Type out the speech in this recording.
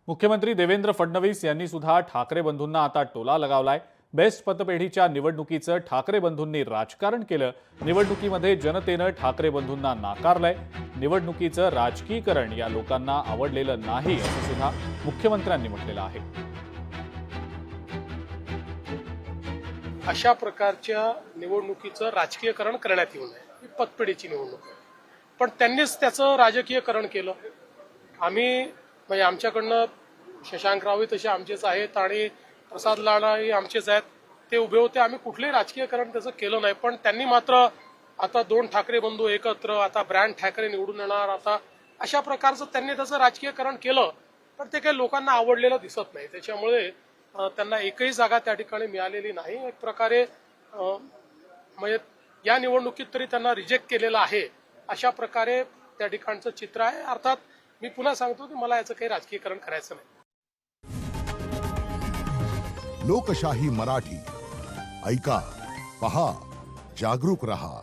मुख्यमंत्री देवेंद्र फडणवीस यांनी सुद्धा ठाकरे बंधूंना आता टोला लगावलाय। बेस्ट पतपेढीच्या निवडणुकीचं ठाकरे बंधूंनी राजकारण केलं। निवडणुकीमध्ये जनतेनं ठाकरे बंधूंना नाकारलंय। निवडणुकीचं राजकीयकरण या लोकांना आवडलेलं नाही असं सुद्धा मुख्यमंत्र्यांनी म्हटलेलं आहे। अशा प्रकारच्या निवडणुकीचं राजकीयकरण करण्यात येऊ नये। ही पतपेढीची निवडणूक आहे, पण त्यांनीच त्याचं राजकीयकरण केलं। आम्ही म्हणजे आमच्याकडनं शशांकरावही तसे आमचेच आहेत आणि प्रसाद लाडाही आमचेच आहेत, ते उभे होते। आम्ही कुठलेही राजकीयकरण त्याचं केलं नाही, पण त्यांनी मात्र आता दोन ठाकरे बंधू एकत्र, आता ब्रँड ठाकरे निवडून येणार, आता अशा प्रकारचं त्यांनी त्याचं राजकीयकरण केलं, पण ते काही लोकांना आवडलेलं दिसत नाही। त्याच्यामुळे त्यांना एकही जागा त्या ठिकाणी मिळालेली नाही। एक प्रकारे म्हणजे या निवडणुकीत तरी त्यांना रिजेक्ट केलेलं आहे, अशा प्रकारे त्या ठिकाणचं चित्र आहे। अर्थात मी पुन्हा सांगतो की मला याचं काही राजकीयकरण करायचं नाही। लोकशाही मराठी ऐका, पहा, जागरूक रहा।